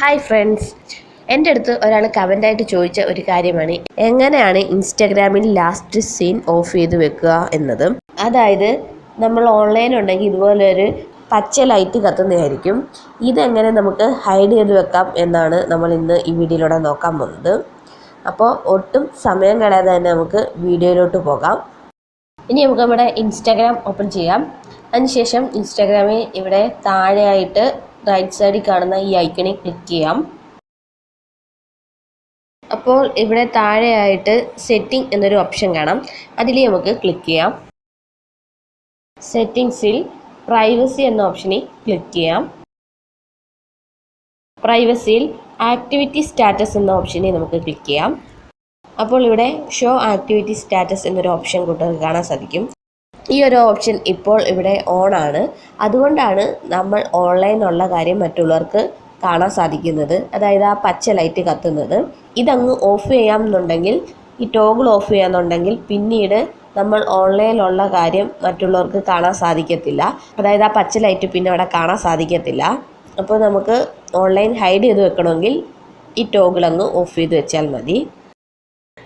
Hi friends, എൻ്റെ അടുത്ത് ഒരാൾ കമൻ്റായിട്ട് ചോദിച്ച ഒരു കാര്യമാണ് എങ്ങനെയാണ് ഇൻസ്റ്റാഗ്രാമിൽ ലാസ്റ്റ് സീൻ ഓഫ് ചെയ്ത് വെക്കുക എന്നത്. അതായത് നമ്മൾ ഓൺലൈൻ ഉണ്ടെങ്കിൽ ഇതുപോലെ ഒരു പച്ച ലൈറ്റ് കത്തുന്നതായിരിക്കും. ഇതെങ്ങനെ നമുക്ക് ഹൈഡ് ചെയ്ത് വെക്കാം എന്നാണ് നമ്മൾ ഇന്ന് ഈ വീഡിയോയിലൂടെ നോക്കാൻ പോകുന്നത്. അപ്പോൾ ഒട്ടും സമയം കളയാതെ തന്നെ നമുക്ക് വീഡിയോയിലോട്ട് പോകാം. ഇനി നമുക്ക് നമ്മുടെ ഇൻസ്റ്റാഗ്രാം ഓപ്പൺ ചെയ്യാം. അതിനുശേഷം ഇൻസ്റ്റാഗ്രാമിൽ ഇവിടെ താഴെയായിട്ട് റൈറ്റ് സൈഡിൽ കാണുന്ന ഈ ഐക്കണിൽ ക്ലിക്ക് ചെയ്യാം. അപ്പോൾ ഇവിടെ താഴെയായിട്ട് സെറ്റിംഗ് എന്നൊരു ഓപ്ഷൻ കാണാം. അതിൽ നമുക്ക് ക്ലിക്ക് ചെയ്യാം. സെറ്റിംഗ്സിൽ പ്രൈവസി എന്ന ഓപ്ഷനിൽ ക്ലിക്ക് ചെയ്യാം. പ്രൈവസിയിൽ ആക്ടിവിറ്റി സ്റ്റാറ്റസ് എന്ന ഓപ്ഷനിൽ നമുക്ക് ക്ലിക്ക് ചെയ്യാം. അപ്പോൾ ഇവിടെ ഷോ ആക്ടിവിറ്റി സ്റ്റാറ്റസ് എന്നൊരു ഓപ്ഷൻ കൂട്ടുകാർക്ക് കാണാൻ സാധിക്കും. ഈ ഒരു ഓപ്ഷൻ ഇപ്പോൾ ഇവിടെ ഓൺ ആണ്. അതുകൊണ്ടാണ് നമ്മൾ ഓൺലൈനുള്ള കാര്യം മറ്റുള്ളവർക്ക് കാണാൻ സാധിക്കുന്നത്. അതായത് ആ പച്ച ലൈറ്റ് കത്തുന്നത്. ഇതങ്ങ് ഓഫ് ചെയ്യാമെന്നുണ്ടെങ്കിൽ, ഈ ടോഗിൾ ഓഫ് ചെയ്യാമെന്നുണ്ടെങ്കിൽ പിന്നീട് നമ്മൾ ഓൺലൈനിലുള്ള കാര്യം മറ്റുള്ളവർക്ക് കാണാൻ സാധിക്കത്തില്ല. അതായത് ആ പച്ച ലൈറ്റ് പിന്നെ അവിടെ കാണാൻ സാധിക്കത്തില്ല. അപ്പോൾ നമുക്ക് ഓൺലൈൻ ഹൈഡ് ചെയ്ത് വെക്കണമെങ്കിൽ ഈ ടോഗിൾ അങ്ങ് ഓഫ് ചെയ്ത് വെച്ചാൽ മതി.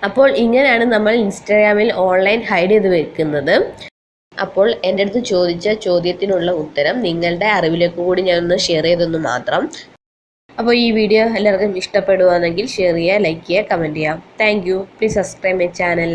അപ്പോൾ ഇങ്ങനെയാണ് നമ്മൾ ഇൻസ്റ്റാഗ്രാമിൽ ഓൺലൈൻ ഹൈഡ് ചെയ്ത് വെക്കുന്നത്. അപ്പോൾ എൻ്റെ അടുത്ത് ചോദിച്ച ചോദ്യത്തിനുള്ള ഉത്തരം നിങ്ങളുടെ അറിവിലേക്ക് കൂടി ഞാനൊന്ന് ഷെയർ ചെയ്തെന്ന് മാത്രം. അപ്പോൾ ഈ വീഡിയോ എല്ലാവർക്കും ഇഷ്ടപ്പെടുകയാണെങ്കിൽ ഷെയർ ചെയ്യുക, ലൈക്ക് ചെയ്യുക, കമൻറ്റ് ചെയ്യുക. Thank you. Please subscribe my channel.